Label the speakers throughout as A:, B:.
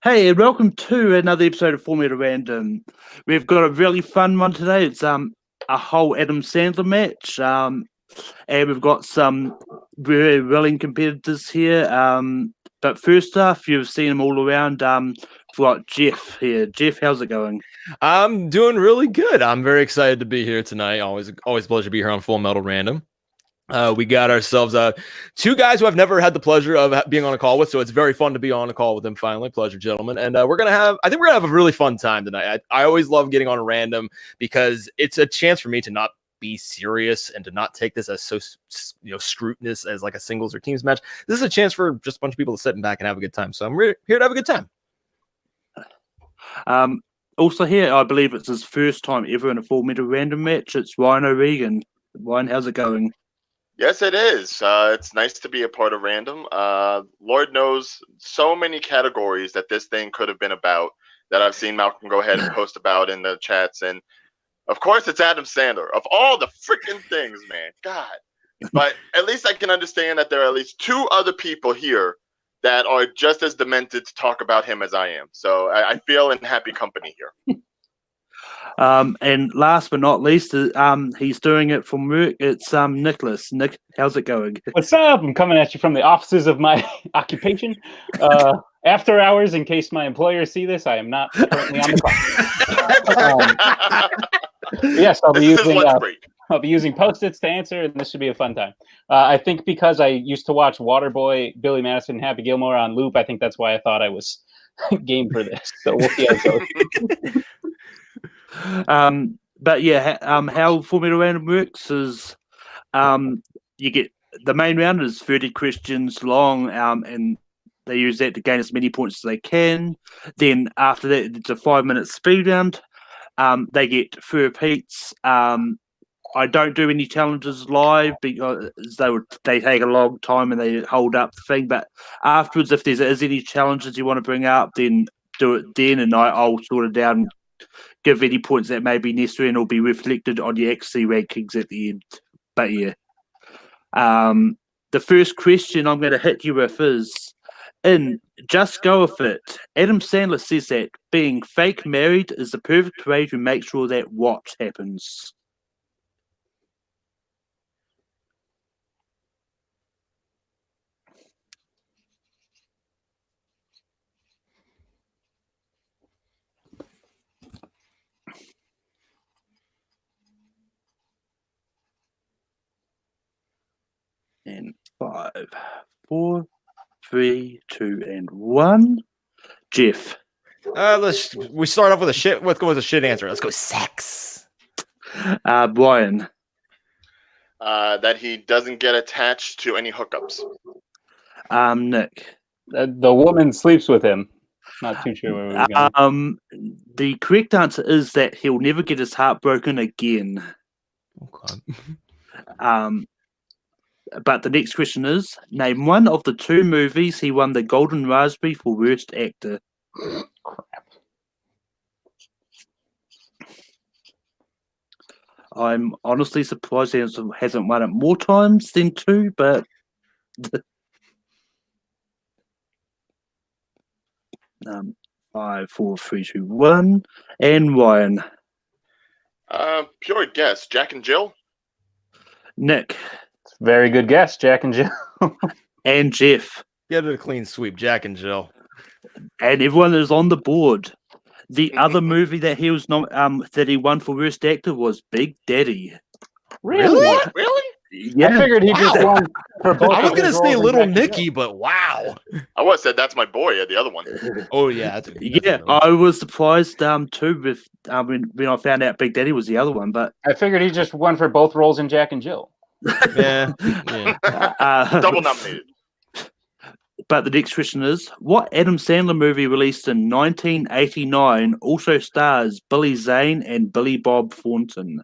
A: Hey, and welcome to another episode of Formula Random. We've got a really fun one today. It's a whole Adam Sandler match. And we've got some very willing competitors here. But first off, you've seen them all around. We've got Jeff here. Jeff, how's it going?
B: I'm doing really good. I'm very excited to be here tonight. Always a pleasure to be here on Full Metal Random. We got ourselves two guys who I've never had the pleasure of being on a call with, so it's very fun to be on a call with them finally. Pleasure, gentlemen. And I think we're gonna have a really fun time tonight. I always love getting on a random because it's a chance for me to not be serious and to not take this as so scrutinous as like a singles or teams match. This is a chance for just a bunch of people to sit back and have a good time. So I'm here to have a good time.
A: Also here, I believe it's his first time ever in a Full Metal Random match. It's Ryan O'Regan. Ryan, how's it going?
C: Yes, it is. It's nice to be a part of Random. Lord knows so many categories that this thing could have been about that I've seen Malcolm go ahead and post about in the chats. And, of course, it's Adam Sandler. Of all the freaking things, man. God. But at least I can understand that there are at least two other people here that are just as demented to talk about him as I am. So I feel in happy company here.
A: And last but not least, he's doing it from work. It's Nicholas. Nick, how's it going?
D: What's up? I'm coming at you from the offices of my occupation. After hours, in case my employers see this, I am not currently on the clock. Yes, I'll be using Post-its to answer, and this should be a fun time. I think because I used to watch Waterboy, Billy Madison, and Happy Gilmore on loop, I think that's why I thought I was game for this. So we'll see how it goes.
A: But yeah, how Formula Random works is you get the main round is 30 questions long, and they use that to gain as many points as they can. Then after that, it's a 5-minute speed round. They get 3 repeats. I don't do any challenges live because they take a long time and they hold up the thing. But afterwards, if there is any challenges you want to bring up, then do it then, and I'll sort it down. Give any points that may be necessary, and it'll be reflected on your XC rankings at the end. But yeah, the first question I'm going to hit you with is, in Just Go With It, Adam Sandler says that being fake married is the perfect way to make sure that what happens. And 5, 4, 3, 2, and 1. Jeff.
B: We start off with a shit. Let's go with a shit answer. Let's go sex.
A: Brian.
C: That he doesn't get attached to any hookups.
A: Nick.
D: The woman sleeps with him. Not too sure where we were going.
A: The correct answer is that he'll never get his heart broken again.
B: Okay.
A: But the next question is, name one of the 2 movies he won the Golden Raspberry for Worst Actor.
D: Crap.
A: I'm honestly surprised he hasn't won it more times than 2, but... 5, 4, 3, 2, 1. And Ryan.
C: Pure guess. Jack and Jill?
A: Nick.
D: Very good guess, Jack and Jill.
A: And Jeff.
B: Get it a clean sweep, Jack and Jill.
A: And everyone is on the board. The other movie that he was that he won for Worst Actor was Big Daddy.
D: Really?
C: What? Really?
A: Yeah.
D: I figured he just won for both.
B: I was going to say
D: roles
B: Little
D: in Jack and
B: Nicky, but wow.
C: I would have said that's my boy, the other one.
B: Oh, yeah.
A: I was surprised too with when I found out Big Daddy was the other one, but
D: I figured he just won for both roles in Jack and Jill.
B: Yeah.
C: Double nominated.
A: But the next question is, what Adam Sandler movie released in 1989 also stars Billy Zane and Billy Bob Thornton?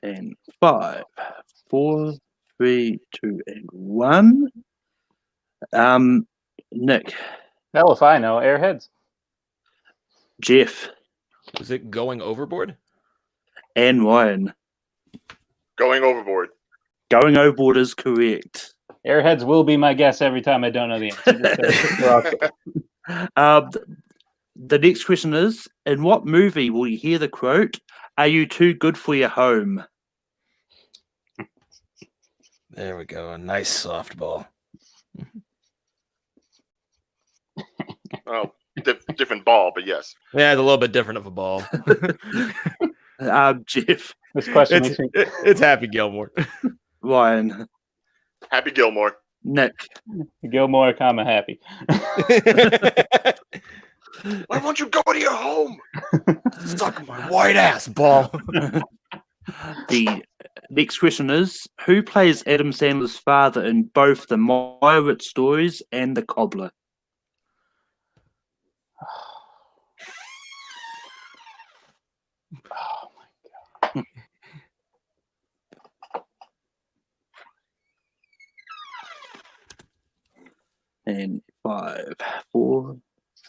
A: And 5, 4, 3, 2, and 1. Nick,
D: Hell if I know. Airheads.
A: Jeff,
B: Was it Going Overboard?
A: and Ryan.
C: Going overboard.
A: Going overboard is correct.
D: Airheads will be my guess every time I don't know the answer.
A: The next question is, in what movie will you hear the quote, "Are you too good for your home"?
B: There we go. A nice softball.
C: Oh, different ball, but yes.
B: Yeah, it's a little bit different of a ball.
A: Jeff,
D: This question makes me.
B: It's Happy Gilmore.
A: Ryan,
C: Happy Gilmore.
A: Nick.
D: Gilmore, comma happy.
C: Why won't you go to your home?
B: Suck my white ass ball.
A: The next question is, who plays Adam Sandler's father in both the Meyerowitz stories and the Cobbler?
D: Oh my god.
A: And 5, 4,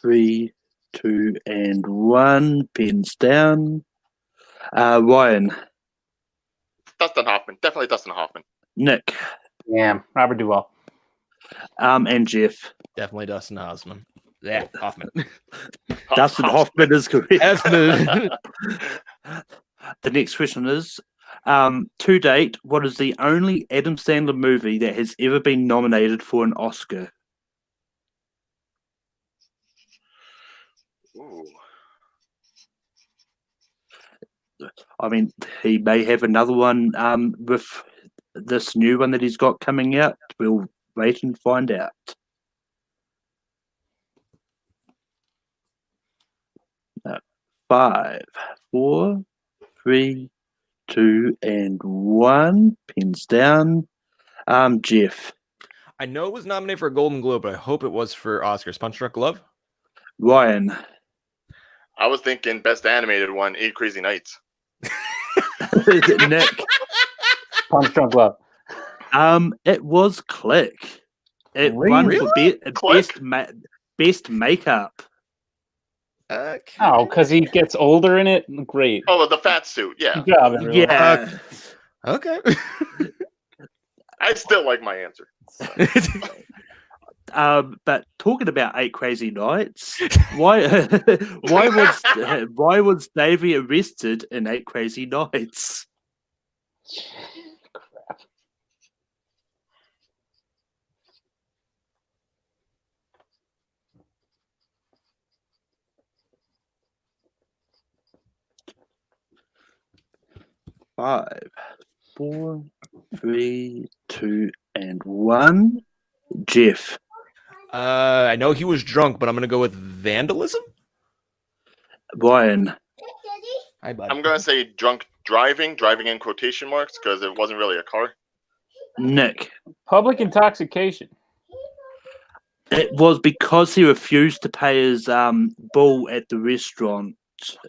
A: 3, 2, and 1. Pens down. Ryan,
C: Dustin Hoffman. Definitely Dustin Hoffman.
A: Nick,
D: Yeah, Robert Duvall.
A: and Jeff.
B: Definitely Dustin Hoffman. Yeah, Hoffman.
A: Dustin Hoffman is correct.
B: Hoffman.
A: The next question is, to date, what is the only Adam Sandler movie that has ever been nominated for an Oscar?
C: Ooh.
A: I mean, he may have another one with this new one that he's got coming out. We'll wait and find out. Five, 4, 3, 2, and 1. Pins down. Jeff,
B: I know it was nominated for a Golden Globe, but I hope it was for Oscars. Punch Drunk Love?
A: Ryan,
C: I was thinking best animated one, 8 Crazy Nights.
A: Nick.
D: Punch Drunk Love.
A: It was Click. It won for
C: Click?
A: best makeup.
B: Okay.
D: Oh, because he gets older in it? Great.
C: Oh, the fat suit. Yeah.
D: Good job, everyone.
A: Yeah.
B: Okay.
C: I still like my answer.
A: But talking about 8 Crazy Nights, why was Davey arrested in 8 Crazy Nights?
D: Crap.
A: Five, 4, 3, 2, and 1. Jeff,
B: I know he was drunk, but I'm going to go with vandalism.
A: Ryan,
B: Hi, bud.
C: I'm going to say drunk driving in quotation marks, because it wasn't really a car.
A: Nick.
D: Public intoxication.
A: It was because he refused to pay his bill at the restaurant.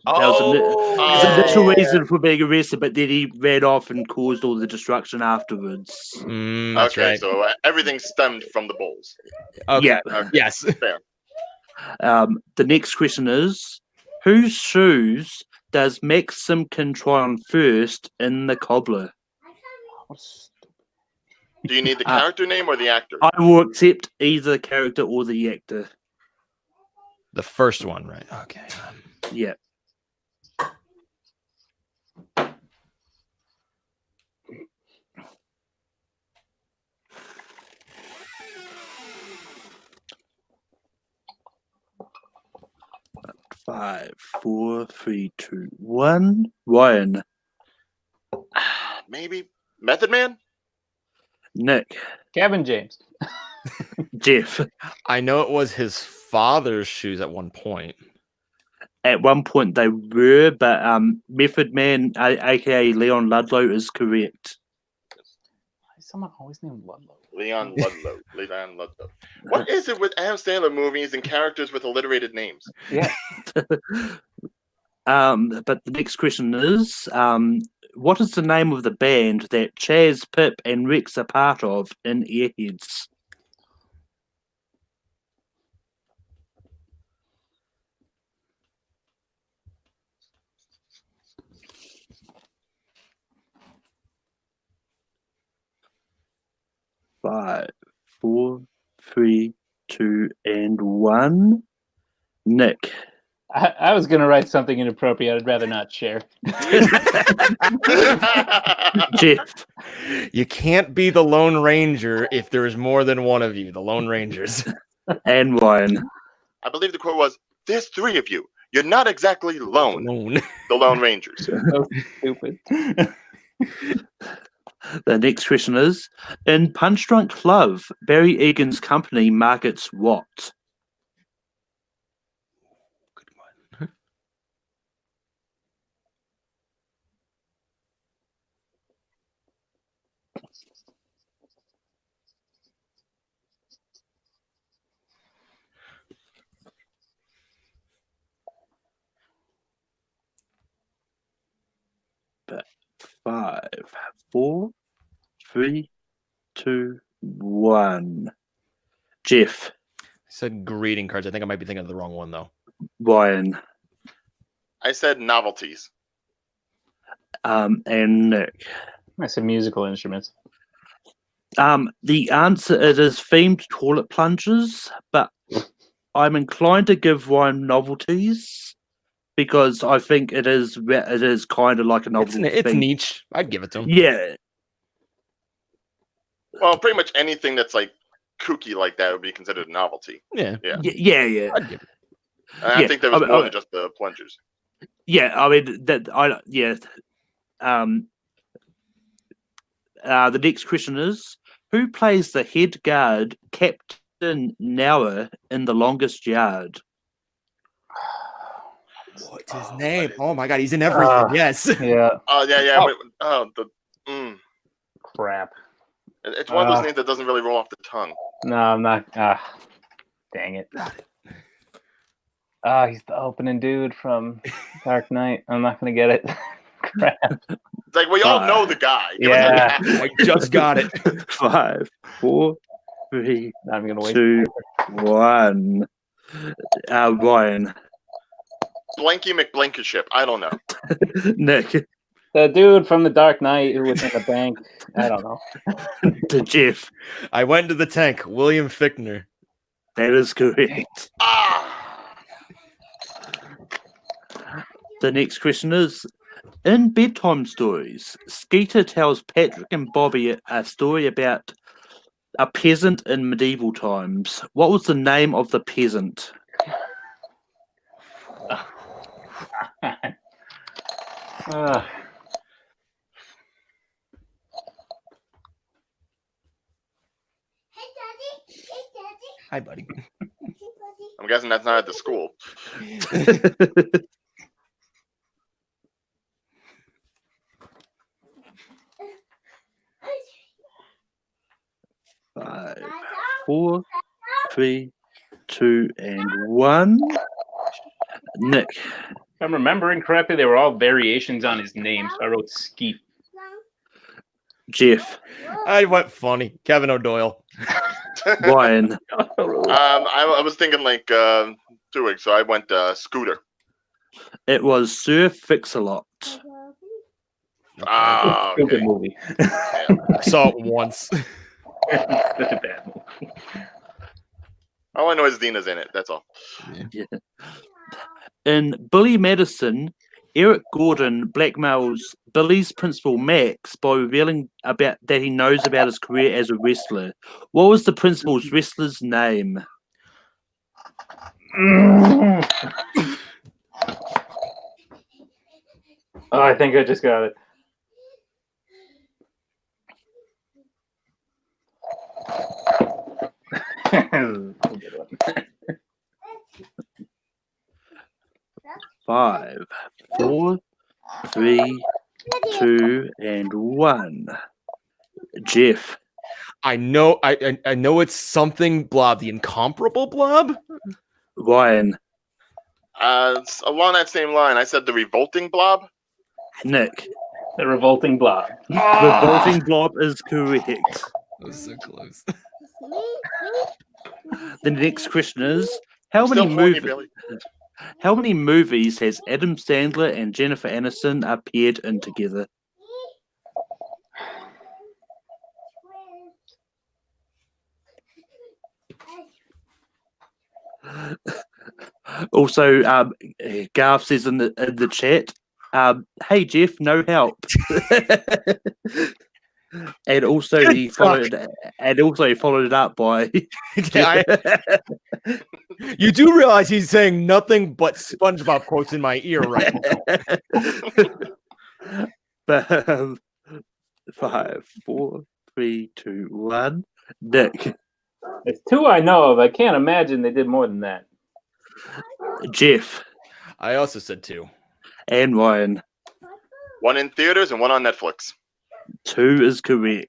A: That was the initial reason for being arrested, but then he ran off and caused all the destruction afterwards.
B: That's
C: Okay,
B: right.
C: so everything stemmed from the Bulls.
B: Okay.
A: Yeah.
C: Okay.
B: Yes.
C: Fair.
A: The next question is, whose shoes does Max Simkin try on first in The Cobbler?
C: Do you need the character name or the actor?
A: I will accept either the character or the actor.
B: The first one, right? Okay.
A: Yeah. Five, 4, 3, 2, 1. Ryan,
C: Maybe Method Man?
A: Nick,
D: Kevin James.
A: Jeff.
B: I know it was his father's shoes at one point.
A: At one point they were, but Method Man, aka Leon Ludlow, is correct.
D: Someone always named Ludlow.
C: Leon Ludlow. Leon Ludlow. What is it with Adam Sandler movies and characters with alliterated names?
D: Yeah.
A: But the next question is, what is the name of the band that Chaz, Pip, and Rex are part of in Airheads? 5, 4, 3, 2, and 1. Nick.
D: I was going to write something inappropriate. I'd rather not share.
A: Jeff.
B: You can't be the Lone Ranger if there's more than one of you. The Lone Rangers.
A: And Ryan.
C: I believe the quote was, "There's 3 of you. You're not exactly lone."
B: Lone.
C: The Lone Rangers.
D: So stupid.
A: The next question is, in Punch Drunk Love, Barry Egan's company markets what?
B: Good one.
A: 5, 4, 3, 2, 1. Jeff.
B: I said greeting cards. I think I might be thinking of the wrong one though.
A: Ryan.
C: I said novelties.
A: And Nick.
D: I said musical instruments.
A: The answer it is themed toilet plungers, but I'm inclined to give Ryan novelties because I think it is kind of like a novelty.
B: It's
A: thing.
B: niche. I'd give it to him.
A: Yeah,
C: Well, pretty much anything that's like kooky like that would be considered a novelty.
B: Yeah.
A: yeah.
B: I'd give it.
C: And I
A: Yeah,
C: think there was
A: I mean,
C: more than just the plungers.
A: Yeah, I mean the next question is, who plays the head guard Captain Nauer in The Longest Yard?
B: What's his name? Oh my god, he's in everything. Yes.
D: Yeah.
C: Oh yeah.
D: Oh.
C: Wait,
D: Crap.
C: it's one of those names that doesn't really roll off the tongue.
D: No, I'm not. Dang it. He's the opening dude from Dark Knight. I'm not going to get it. Crap.
C: It's like we all know the guy. Give us a
D: Yeah.
C: half-
B: I just got it.
A: 5, 4, 3,
D: Not even going to waste
A: 2, 1. Ryan.
C: Blanky McBlankenship. I don't know.
A: Nick.
D: the dude from the Dark Knight who was in the bank. I don't know.
A: To Jeff.
B: I went to the tank. William Fichtner.
A: That is correct. The next question is, in bedtime stories, Skeeter tells Patrick and Bobby a story about a peasant in medieval times. What was the name of the peasant?
B: Hi, buddy.
C: I'm guessing that's not at the school.
A: 5, 4, 3, 2, and 1. Nick.
D: If I'm remembering correctly, they were all variations on his name, so I wrote Skeet.
A: Jeff.
B: I went funny. Kevin O'Doyle.
A: Ryan.
C: I was thinking like Duig, so I went Scooter.
A: It was Sir Fix-a-Lot.
C: Ah,
D: Stupid
C: okay.
D: movie.
B: I saw it once.
D: Such a bad movie.
C: All I know is Dina's in it. That's all.
A: Yeah. In Billy Madison, Eric Gordon blackmails Billy's principal Max by revealing about that he knows about his career as a wrestler. What was the principal's wrestler's name?
D: Oh, I think I just got it.
A: Five, 4, 3, 2, and 1. Jeff.
B: I know. I know it's something Blob. The incomparable Blob.
A: Ryan.
C: It's along that same line, I said the revolting blob.
A: Nick.
D: The Revolting Blob.
A: Revolting Blob is correct.
B: That was so close.
A: The next question is, how
C: Still
A: many
C: horny,
A: movies?
C: Billy.
A: How many movies has Adam Sandler and Jennifer Aniston appeared in together? Also, Garth says in the chat, "Hey Jeff, no help." And also he followed it up by
B: You do realize he's saying nothing but SpongeBob quotes in my ear right now.
A: But 5, 4, 3, 2, 1. Nick,
D: There's two I know of. I can't imagine they did more than that.
A: Jeff,
B: I also said 2.
A: and Ryan.
C: 1 in theaters and 1 on Netflix.
A: 2 is correct.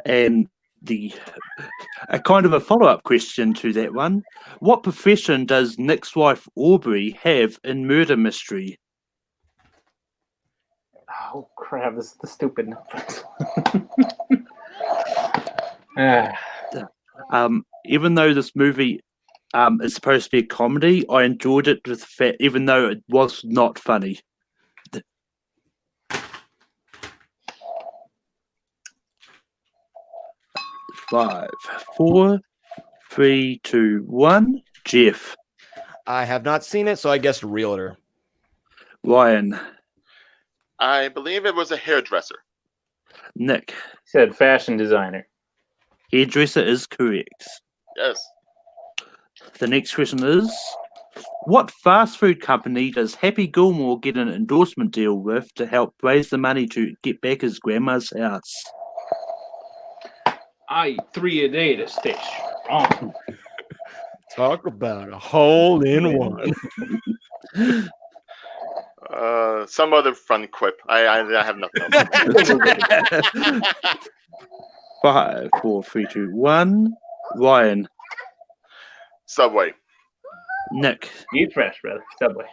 A: And a kind of a follow-up question to that one. What profession does Nick's wife Aubrey have in Murder Mystery?
D: Oh crap! This is the stupid
A: Even though this movie is supposed to be a comedy, I enjoyed it with the fact, even though it was not funny. 5, 4, 3, 2, 1. Jeff.
B: I have not seen it, so I guess realtor.
A: Ryan.
C: I believe it was a hairdresser.
A: Nick.
D: He said fashion designer.
A: Hairdresser is correct.
C: Yes.
A: The next question is, what fast food company does Happy Gilmore get an endorsement deal with to help raise the money to get back his grandma's house?
D: I eat 3 a day to stay strong.
B: Talk about a hole in one.
C: Some other fun quip. I have nothing else.
A: 5, 4, 3, 2, 1. Ryan.
C: Subway.
A: Nick.
D: Eat fresh, brother. Subway.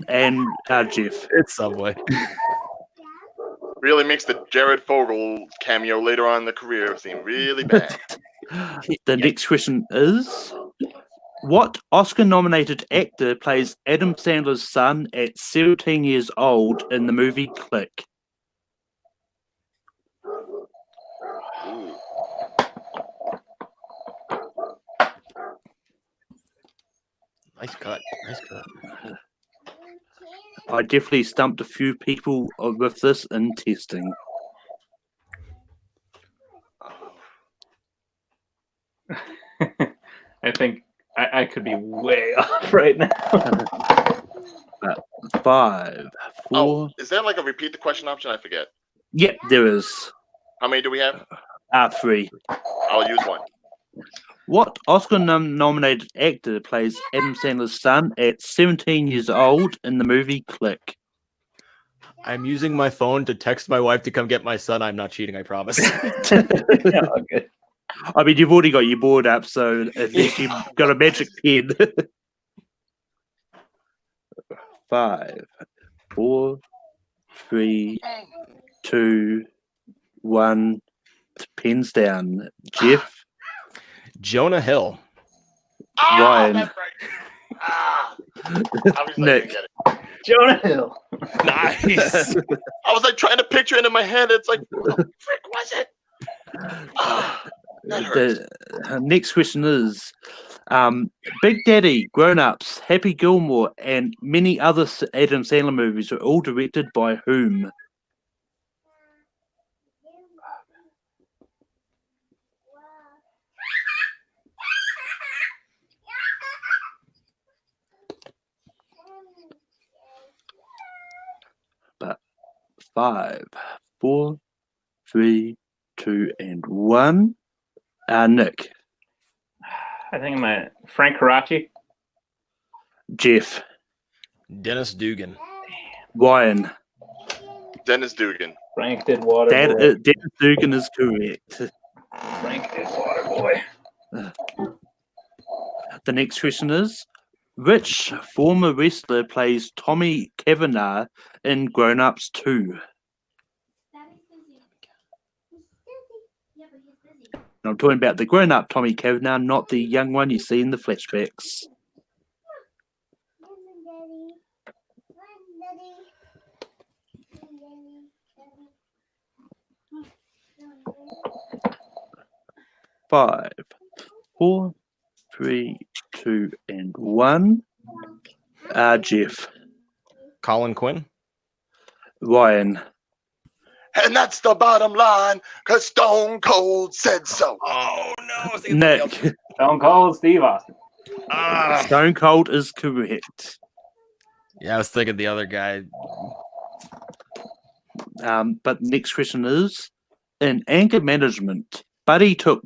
A: And Jeff.
B: It's Subway.
C: Really makes the Jared Fogle cameo later on in the career seem really bad.
A: The next question is, what Oscar-nominated actor plays Adam Sandler's son at 17 years old in the movie Click?
C: Ooh.
B: Nice cut. Nice cut.
A: I definitely stumped a few people with this in testing.
D: I think I could be way off right now.
A: 5, 4.
C: Oh, is there like a repeat the question option? I forget.
A: Yep, there is.
C: How many do we have?
A: 3.
C: I'll use 1.
A: What Oscar-nominated actor plays Adam Sandler's son at 17 years old in the movie Click?
B: I'm using my phone to text my wife to come get my son. I'm not cheating, I promise.
D: Yeah, okay.
A: I mean, you've already got your board up, so at least you've got a magic pen. 5, 4, 3, 2, 1. Pens down. Jeff.
B: Jonah Hill.
A: Ryan.
C: That's right. Obviously I
A: Nick.
C: didn't get it.
D: Jonah Hill.
B: Nice.
C: I was like trying to picture it in my head. It's like, who the frick was it? That hurts.
A: The next question is, Big Daddy, Grown Ups, Happy Gilmore, and many other Adam Sandler movies are all directed by whom? But 5, 4, 3, 2, and 1. Nick.
D: I think my Frank Karachi.
A: Jeff.
B: Dennis Dugan.
A: Ryan.
C: Dennis Dugan.
D: Frank did Waterboy.
A: Dennis Dugan is correct.
D: Frank did Waterboy.
A: The next question is, which former wrestler plays Tommy Kavanagh in Grown Ups 2? I'm talking about the grown-up Tommy Kavanagh, not the young one you see in the flashbacks. Five, 4, 3, 2, and 1. Jeff.
B: Colin Quinn.
A: Ryan.
C: And that's the bottom line, because Stone Cold said so.
B: Oh no,
A: Nick.
D: Stone Cold Steve Austin.
A: Stone Cold is correct.
B: Yeah, I was thinking the other guy.
A: But next question is, in anger management, Buddy took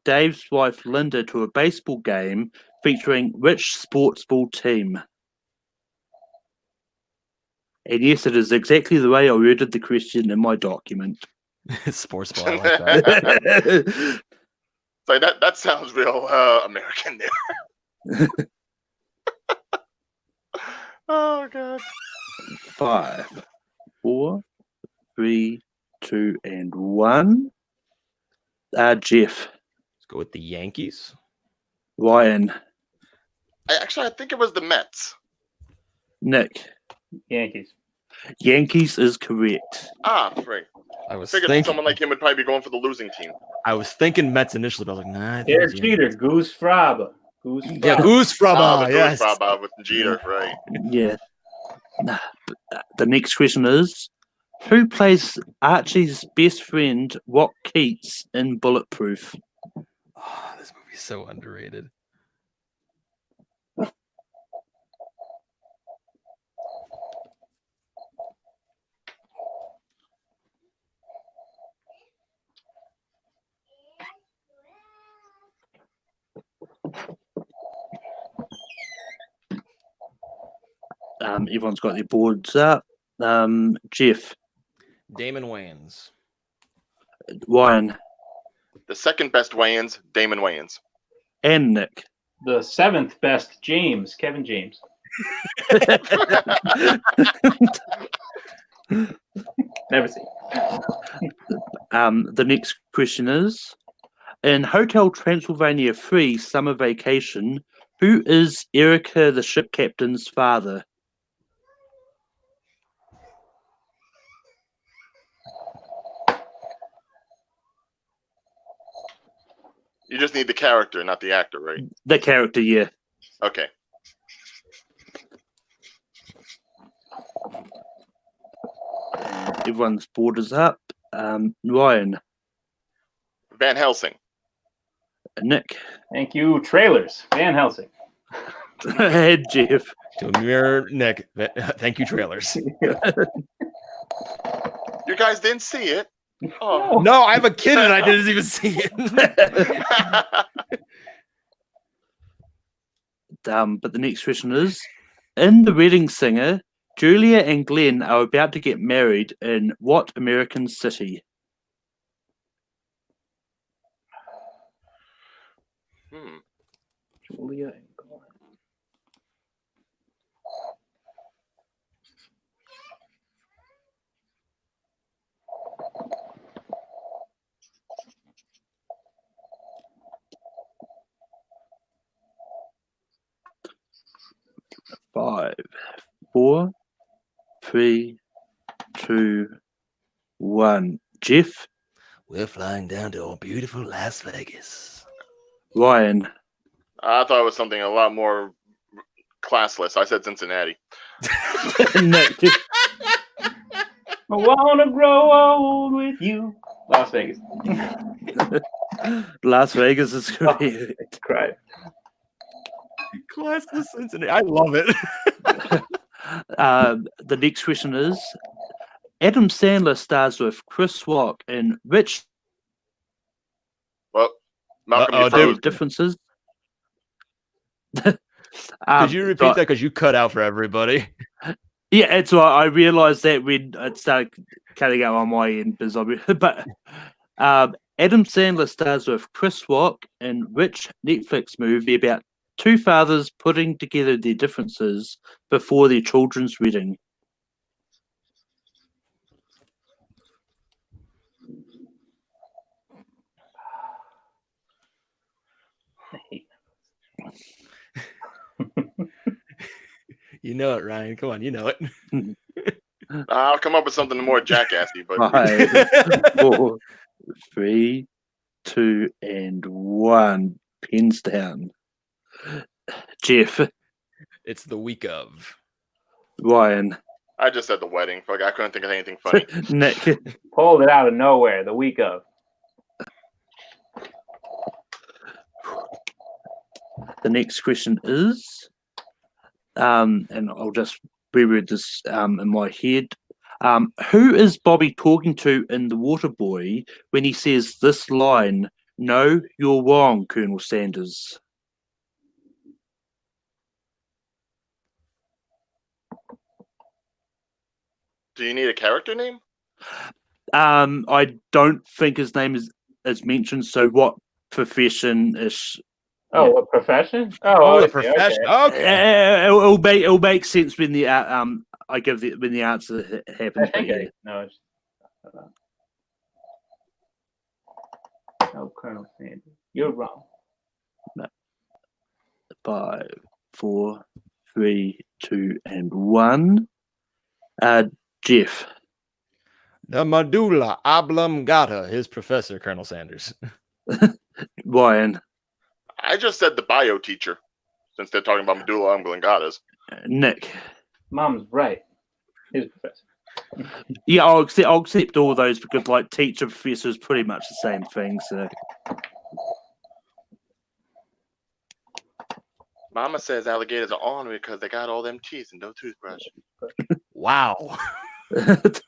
A: Dave's wife Linda to a baseball game featuring which sports ball team? And yes, it is exactly the way I worded the question in my document.
B: Sports ball. I like that.
C: So that sounds real American there. Oh god.
A: 5, 4, 3, 2, and 1. Jeff.
B: Let's go with the Yankees.
A: Ryan.
C: I think it was the Mets.
A: Nick.
D: Yankees.
A: Yankees is correct.
C: Right.
B: I was
C: Figured
B: thinking.
C: someone like him would probably be going for the losing team.
B: I was thinking Mets initially, but I was like, nah. I think
D: They're
B: it's Yankees.
D: cheater. Goose Fraba. Goose Fraba.
B: Yeah, Goose Fraba.
C: The
B: Yes.
C: Goose Fraba with Jeter, right?
A: Yeah. The next question is, who plays Archie's best friend, Rock Keats, in Bulletproof?
B: Oh, this movie's so underrated.
A: Everyone's got their boards up. Jeff.
B: Damon Wayans.
A: Ryan.
C: The second best Wayans, Damon Wayans.
A: And Nick.
D: The 7th best James. Kevin James. Never seen.
A: The next question is, in Hotel Transylvania 3 Summer Vacation, who is Erica the ship captain's father?
C: You just need the character, not the actor, right?
A: The character, yeah.
C: Okay.
A: Everyone's board is up. Ryan.
C: Van Helsing.
A: Nick.
D: Thank you. Trailers. Van Helsing.
A: And Jeff.
B: To mirror Nick. Thank you, trailers.
C: You guys didn't see it. Oh.
B: No, I have a kid and I didn't even see it.
A: But the next question is, in The Wedding Singer, Julia and Glenn are about to get married in what American city?
D: Julia and Glenn.
A: Five, 4, 3, 2, 1. Jeff.
B: We're flying down to beautiful Las Vegas.
A: Ryan.
C: I thought it was something a lot more classless. I said Cincinnati.
A: Nick.
D: I wanna grow old with you. Las Vegas.
A: Las Vegas is correct.
D: Cried.
B: Classless Cincinnati. I love it.
A: The next question is, Adam Sandler stars with Chris Rock in which
C: Well, Malcolm,
B: Uh-oh,
C: you froze.
A: differences?
B: Could you repeat that? Because you cut out for everybody.
A: Yeah, it's right. I realised that when it started cutting out on my end, but Adam Sandler stars with Chris Rock in which Netflix movie about two fathers putting together their differences before their children's wedding?
B: You know it, Ryan. Come on, you know it.
C: I'll come up with something more jackassy, but
A: 5, 4, 3, 2, and 1. Pins down. Jeff,
B: It's the week of.
A: Ryan,
C: I just said the wedding. Fuck, I couldn't think of anything funny.
A: Nick,
D: Pulled it out of nowhere. The week of.
A: the next question is, and I'll just reread this in my head. Who is Bobby talking to in The Waterboy when he says this line, "No, you're wrong, Colonel Sanders"?
C: Do you need a character name?
A: I don't think his name is mentioned, so what profession is...
D: Oh,
A: Yeah.
D: what profession?
B: Oh,
D: I
B: the
D: see,
B: profession.
D: okay.
B: Okay.
A: It'll make sense when the when the answer
D: I
A: happens.
D: think
A: But
D: I
A: yeah.
D: know. No, Colonel Sanders. You're wrong.
A: 5, 4, 3, 2, and 1. Jeff,
B: The medulla oblongata, his professor, Colonel Sanders.
A: Ryan,
C: I just said the bio teacher, since they're talking about medulla oblongatas.
A: Nick.
D: Mom's right. His professor.
A: Yeah, I'll accept all those because like teacher professor is pretty much the same thing. So
C: Mama says alligators are ornery because they got all them teeth and no toothbrush.
B: Wow.
A: the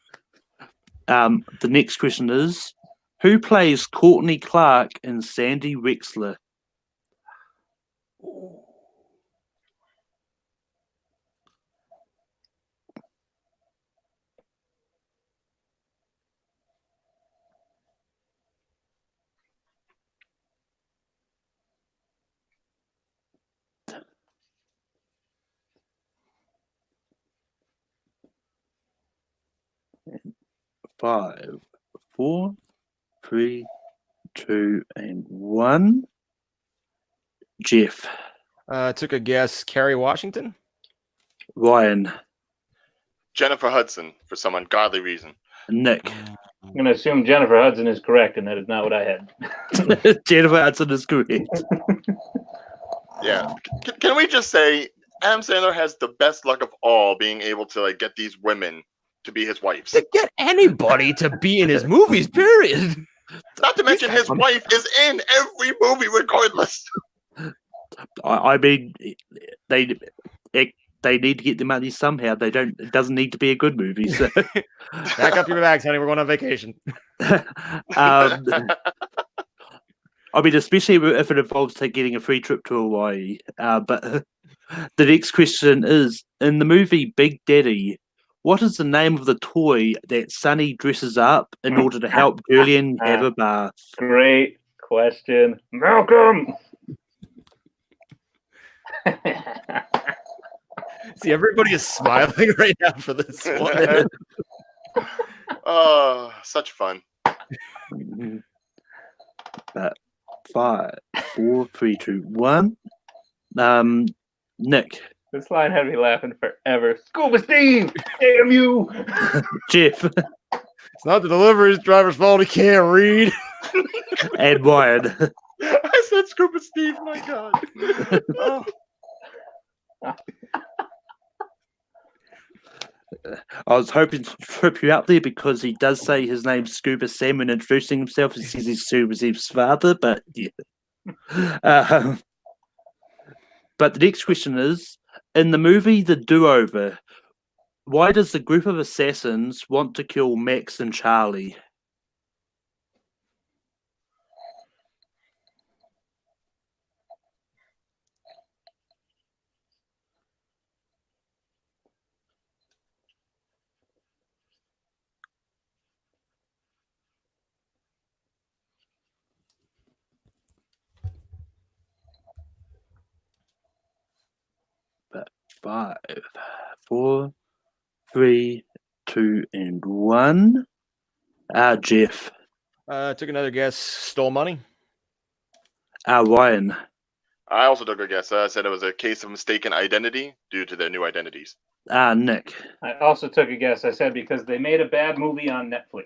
A: next question is, who plays Courtney Clark in Sandy Wexler? Five, 4, 3, 2, and 1. Jeff,
B: Took a guess. Kerry Washington.
A: Ryan,
C: Jennifer Hudson, for some ungodly reason.
A: Nick.
D: I'm going to assume Jennifer Hudson is correct, and that is not what I had.
A: Jennifer Hudson is correct.
C: Yeah. Can we just say Adam Sandler has the best luck of all being able to like get these women to be his wives.
B: To get anybody to be in his movies, period.
C: Not to mention his wife is in every movie regardless.
A: I mean, they need to get the money somehow. They don't. It doesn't need to be a good movie. So
B: Pack up your bags, honey. We're going on vacation.
A: I mean, especially if it involves getting a free trip to Hawaii. But the next question is, in the movie Big Daddy, what is the name of the toy that Sonny dresses up in order to help Julian have a bath?
D: Great question. Malcolm!
B: See, everybody is smiling right now for this one.
C: Oh, such fun.
A: 5, 4, 3, 2, 1. Nick.
D: This line had me laughing forever. Scuba Steve! Damn you!
A: Jeff.
B: It's not the delivery driver's fault. He can't read.
A: And Ryan.
C: I said Scuba Steve, my God. Oh.
A: I was hoping to trip you up there because he does say his name's Scuba Sam when introducing himself. He says he's Scuba Sam's father, but yeah. But the next question is, in the movie The Do-Over, why does the group of assassins want to kill Max and Charlie? But 5, 4, 3, 2, and 1. Jeff.
B: Took another guess. Stole money.
A: Ryan.
C: I also took a guess. I said it was a case of mistaken identity due to their new identities.
A: Nick.
D: I also took a guess. I said because they made a bad movie on Netflix.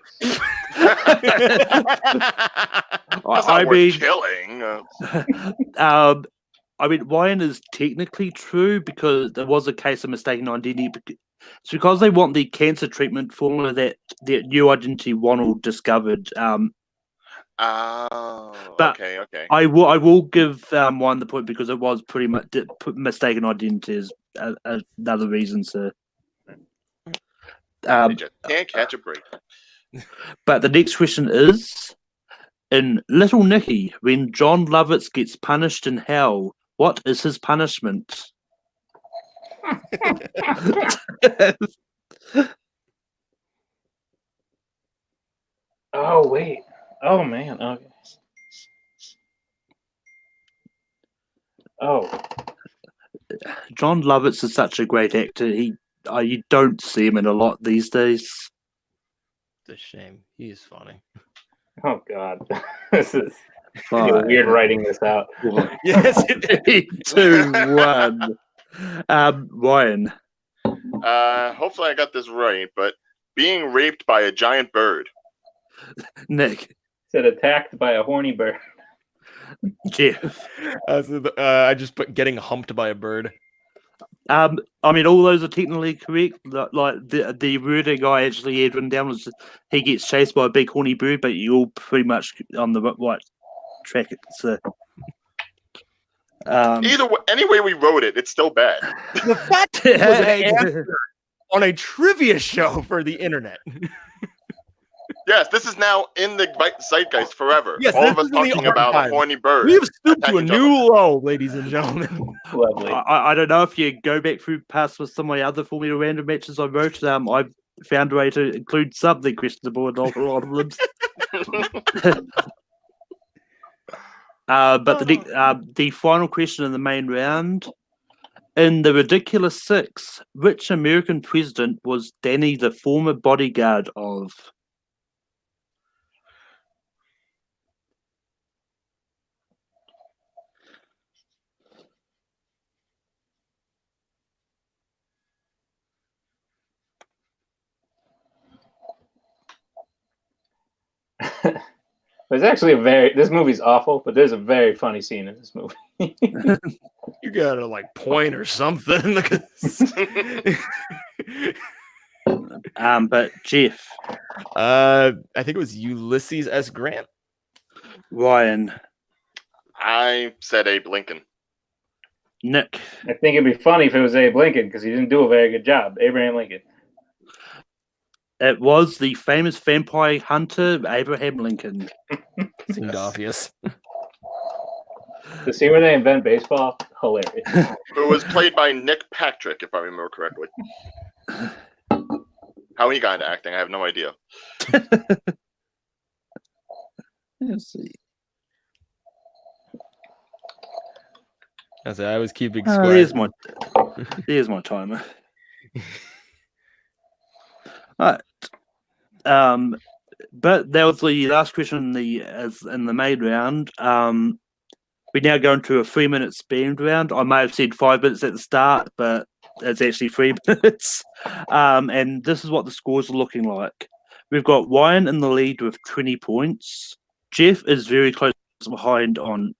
C: That's not worth killing.
A: I mean, Ryan is technically true because there was a case of mistaken identity. It's because they want the cancer treatment formula that the new identity Ronald discovered. But
C: okay.
A: I will give Ryan the point because it was pretty much mistaken identity is another reason to.
C: They just can't catch a break.
A: But the next question is: in Little Nicky, when John Lovitz gets punished in hell, what is his punishment?
D: Oh wait. Oh man. Okay. Oh.
A: John Lovitz is such a great actor. You don't see him in a lot these days.
B: It's a shame. He's funny.
D: Oh God. This is weird writing this out.
B: Yes.
A: 3, 2, 1. Ryan.
C: Hopefully I got this right, but being raped by a giant bird.
A: Nick.
D: Said attacked by a horny bird.
A: Jeff.
B: I just put getting humped by a bird.
A: I mean, all those are technically correct. Like the wording I actually had written down was he gets chased by a big horny bird, but you're all pretty much on the right track. So,
C: Either way, any way we wrote it, it's still bad.
B: The fact was an answer on a trivia show for the internet.
C: Yes, this is now in the zeitgeist forever.
B: Yes,
C: all
B: this
C: of us
B: is in the
C: talking about a
B: archive.
C: horny bird.
B: We have stooped to a
C: attacking each
B: new low, ladies and gentlemen.
D: Lovely.
A: I don't know if you go back through past with some of my other Formula Random matches I wrote. I've found a way to include something questionable in a lot of them. But the final question in the main round. In The Ridiculous Six, which American president was Danny the former bodyguard of?
D: There's actually this movie's awful, but there's a very funny scene in this movie.
B: You gotta like point or something.
A: But Jeff.
B: I think it was Ulysses S. Grant.
A: Ryan.
C: I said Abe Lincoln.
A: Nick.
D: I think it'd be funny if it was Abe Lincoln because he didn't do a very good job. Abraham Lincoln.
A: It was the famous vampire hunter Abraham Lincoln.
B: Seemed obvious.
D: The scene where they invent baseball, hilarious.
C: Who was played by Nick Patrick, if I remember correctly. How he got into acting, I have no idea.
A: Let's see.
B: I was keeping score.
A: Here's my timer. Right. But that was the last question in the main round. We now go into a 3-minute speed round. I may have said 5 minutes at the start, but it's actually 3 minutes. And this is what the scores are looking like. We've got Ryan in the lead with 20 points. Jeff is very close behind on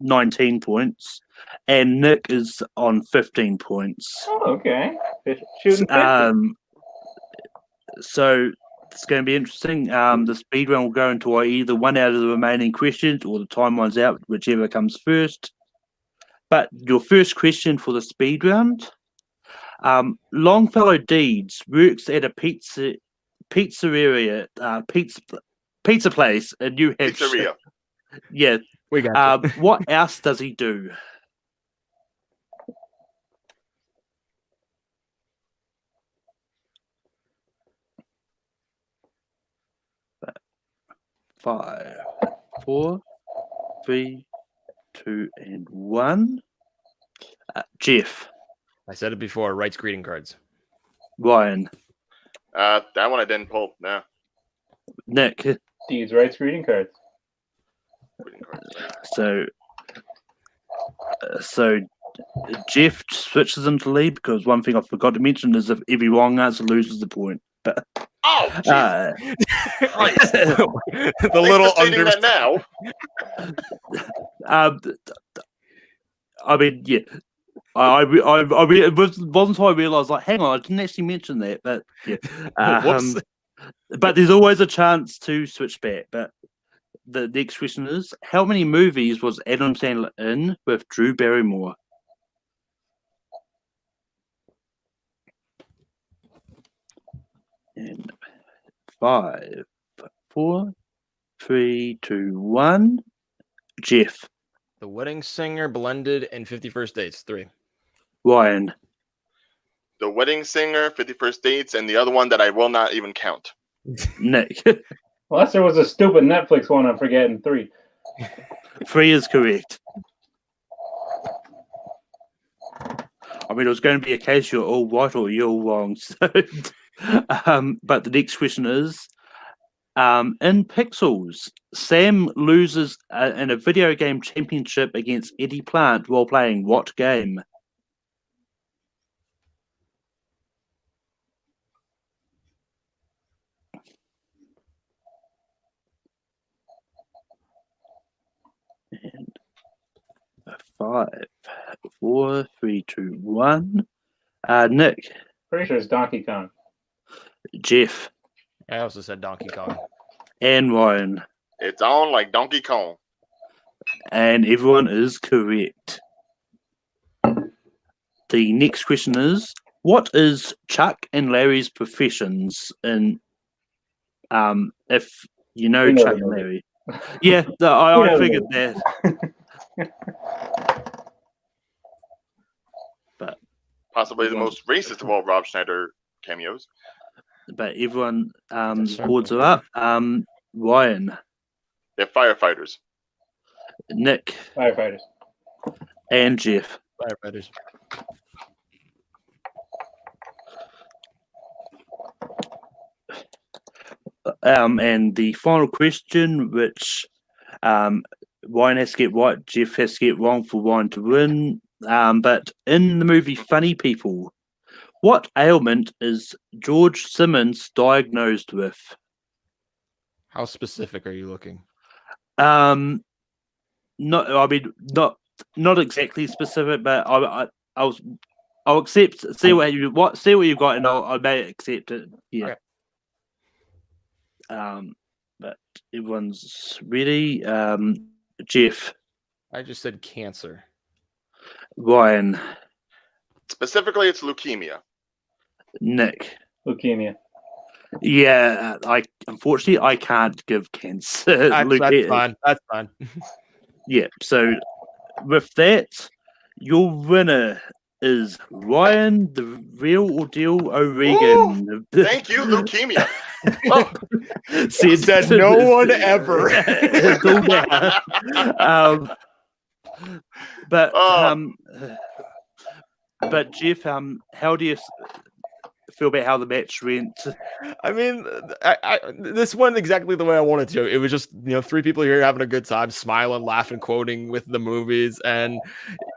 A: 19 points. And Nick is on 15 points.
D: Oh, okay. Shooting 50.
A: So it's going to be interesting. The speed round will go into either one out of the remaining questions or the time runs out, whichever comes first. But your first question for the speed round. Longfellow Deeds works at a pizza place in New Hampshire.
C: Pizzeria.
A: Yeah.
B: We got you.
A: What else does he do? Five, 4, 3, 2, and 1. Jeff.
B: I said it before. Writes greeting cards.
A: Ryan.
C: That one I didn't pull. No.
A: Nick.
D: Deeds writes greeting cards.
C: Greeting cards.
A: So Jeff switches into lead because one thing I forgot to mention is if every wrong answer loses the point. But
C: Oh, jeez.
B: The little
C: Stating that now.
A: I mean, yeah. It wasn't until I realised, like, hang on, I didn't actually mention that, but yeah.
B: Whoops.
A: But there's always a chance to switch back. But the next question is, how many movies was Adam Sandler in with Drew Barrymore? And 5, 4, 3, 2, 1. Jeff.
B: The Wedding Singer, Blended, and 51st Dates. 3.
A: Ryan.
C: The Wedding Singer, 51st Dates, and the other one that I will not even count.
A: Nick.
D: Unless there was a stupid Netflix one I'm forgetting. 3.
A: 3 is correct. I mean, it was going to be a case you're all right or you're all wrong. So, but the next question is, in Pixels, Sam loses in a video game championship against Eddie Plant while playing what game? And 5, 4, 3, 2, 1. Nick.
D: Pretty sure it's Donkey Kong.
A: Jeff.
B: I also said Donkey Kong.
A: And Ryan.
C: It's on like Donkey Kong.
A: And everyone is correct. The next question is, what is Chuck and Larry's professions? And if you know Chuck and Larry. Yeah, I figured that. But
C: possibly the most racist of all Rob Schneider cameos.
A: But everyone boards it up. Ryan.
C: They're firefighters.
A: Nick.
D: Firefighters.
A: And Jeff.
B: Firefighters.
A: And the final question, which Ryan has to get right, Jeff has to get wrong for Ryan to win. But in the movie Funny People, what ailment is George Simmons diagnosed with?
B: How specific are you looking?
A: Not exactly specific, but I'll accept. See what you've got, and I may accept it. Yeah. Okay. But everyone's ready. Jeff.
B: I just said cancer.
A: Ryan.
C: Specifically, it's leukemia.
A: Nick.
D: Leukemia.
A: Yeah, unfortunately I can't give cancer.
B: That's fine. That's fine.
A: Yeah. So with that, your winner is Ryan, the real or deal O'Regan.
C: Ooh, thank you, leukemia. Oh.
B: Said no one ever.
A: But Jeff, how do you feel about how the match went?
B: I mean, this went exactly the way I wanted to. It was just, 3 people here having a good time, smiling, laughing, quoting with the movies. And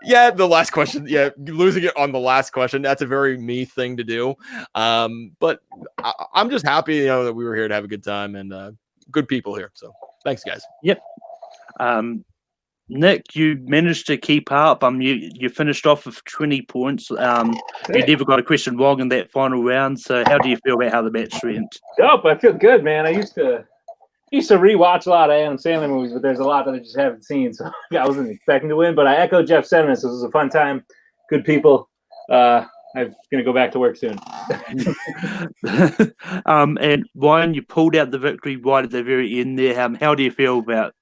B: yeah, the last question, losing it on the last question, that's a very me thing to do. But I'm just happy, that we were here to have a good time and good people here. So thanks, guys.
A: Yep. Nick, you managed to keep up. You finished off with 20 points. You never got a question wrong in that final round. So, how do you feel about how the match went?
D: Dope. I feel good, man. I used to rewatch a lot of Adam Sandler movies, but there's a lot that I just haven't seen, so I wasn't expecting to win. But I echo Jeff's sentiments. It was a fun time. Good people. I'm gonna go back to work soon.
A: And Ryan, you pulled out the victory right at the very end there. How do you feel about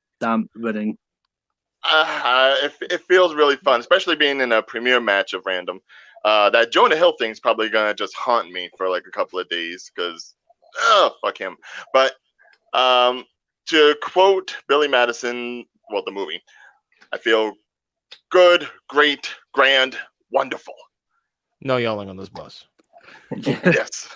A: winning?
C: It feels really fun, especially being in a premiere match of Random. That Jonah Hill thing's probably gonna just haunt me for like a couple of days because, fuck him. But to quote Billy Madison, well, the movie, I feel good, great, grand, wonderful.
B: No yelling on this bus.
C: Yes.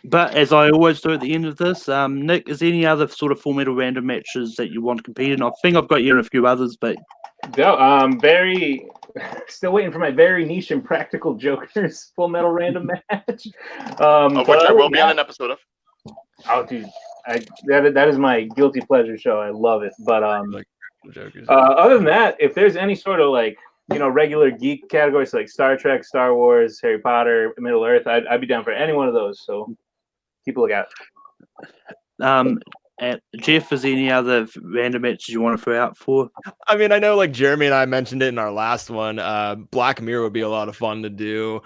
A: But as I always do at the end of this, Nick, is there any other sort of Full Metal Random matches that you want to compete in? I think I've got you in a few others, but
D: No, very still waiting for my very niche and practical Jokers Full Metal Random match.
C: Of which I will be on an episode of.
D: Oh, dude, that is my guilty pleasure show. I love it. But other than that, if there's any sort of like regular geek categories like Star Trek, Star Wars, Harry Potter, Middle Earth, I'd be down for any one of those. So keep a lookout.
A: Jeff, is there any other random matches you want to throw out for?
B: I mean, I know like Jeremy and I mentioned it in our last one. Black Mirror would be a lot of fun to do.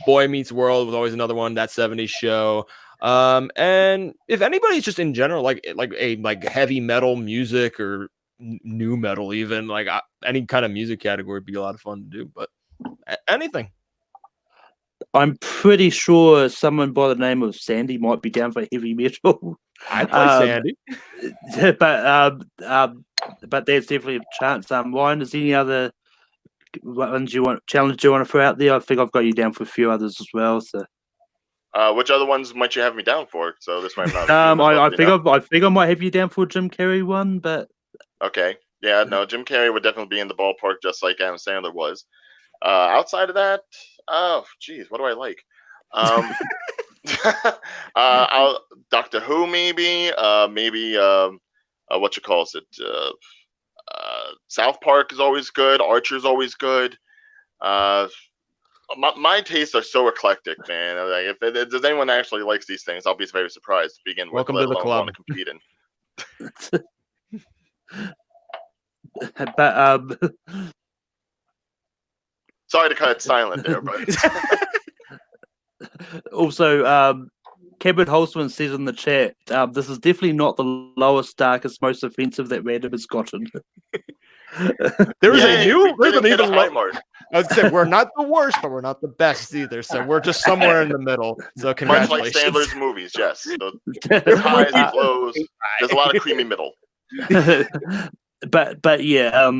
B: Boy Meets World was always another one. That 70s show. And if anybody's just in general like heavy metal music or new metal, even like any kind of music category would be a lot of fun to do. But anything.
A: I'm pretty sure someone by the name of Sandy might be down for heavy metal.
B: I'd play Sandy.
A: But there's definitely a chance. Ryan, is there any other ones challenges you want to throw out there? I think I've got you down for a few others as well. So,
C: which other ones might you have me down for? So this might not.
A: I think I might have you down for a Jim Carrey one, but
C: okay, yeah, no, Jim Carrey would definitely be in the ballpark, just like Adam Sandler was. Outside of that, oh, geez, what do I like? Doctor Who, maybe what you call it? South Park is always good. Archer's always good. My tastes are so eclectic, man. Like, if there's anyone that actually likes these things, I'll be very surprised to begin with.
B: Welcome to the club.
C: Want to compete in.
A: but
C: Sorry to cut it silent there, but
A: also, Kevin Holzman says in the chat, this is definitely not the lowest, darkest, most offensive that Random has gotten.
B: There's an even
C: mark.
B: I was saying we're not the worst, but we're not the best either. So we're just somewhere in the middle. So congratulations.
C: Much like Sandler's movies, yes. So there's highs and lows. There's a lot of creamy middle.
A: but yeah,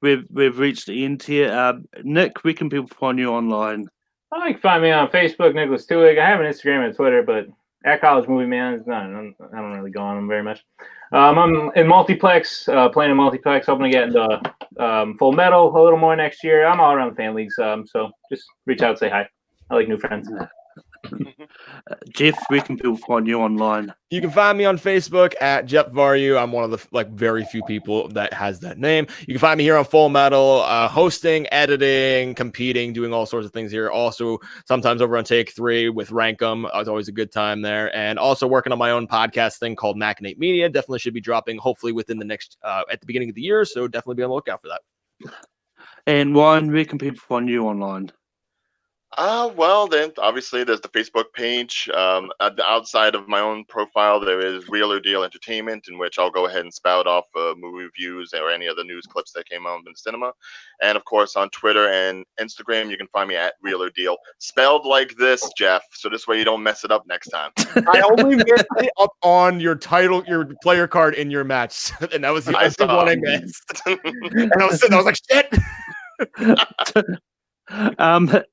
A: we've reached the end here. Nick, where can people find you online?
D: You can find me on Facebook, Nicholas Tuig. I have an Instagram and Twitter, but at College Movie Man, I don't really go on them very much. I'm in multiplex, playing in multiplex, hoping to get into Full Metal a little more next year. I'm all around fan leagues, so just reach out and say hi. I like new friends.
A: Jeff, where can people find you online?
B: You can find me on Facebook at Jeff Varyu. I'm one of the very few people that has that name. You can find me here on Full Metal, hosting, editing, competing, doing all sorts of things here. Also, sometimes over on Take 3 with Rankum. It's always a good time there. And also working on my own podcast thing called Machinate Media. Definitely should be dropping hopefully within the next at the beginning of the year. So definitely be on the lookout for that.
A: And Ryan, where can people find you online?
C: Well, then obviously there's the Facebook page. Outside of my own profile, there is Real or Deal Entertainment, in which I'll go ahead and spout off movie reviews or any other news clips that came out in the cinema. And of course, on Twitter and Instagram, you can find me at Real or Deal, spelled like this, Jeff. So this way you don't mess it up next time.
B: I only messed it up on your title, your player card in your match, and that was the only one I missed. And I was like, shit.
A: And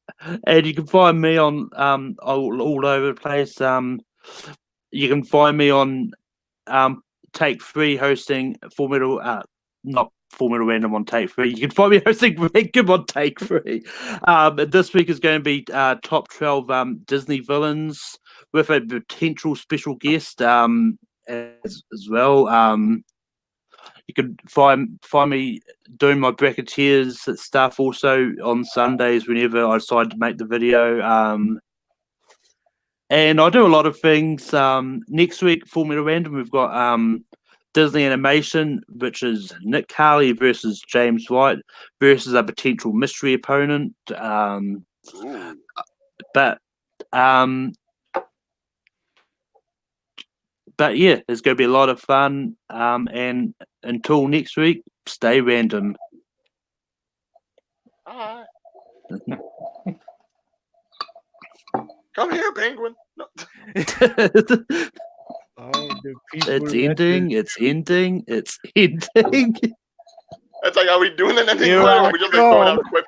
A: you can find me on all over the place. You can find me on Take 3 hosting Full Metal, not Full Metal Random on Take 3. You can find me hosting Rankum on Take 3. This week is going to be top 12 Disney villains with a potential special guest as well. You can find me doing my bracketeers stuff also on Sundays whenever I decide to make the video. And I do a lot of things. Next week, Full Metal Random, we've got Disney Animation, which is Nick Harley versus James White versus a potential mystery opponent. But yeah, it's going to be a lot of fun. And until next week, stay random.
C: All right. Come here, penguin. No.
A: It's ending. It's ending. It's ending.
C: It's like, are we doing an ending? Or are we just going out quick?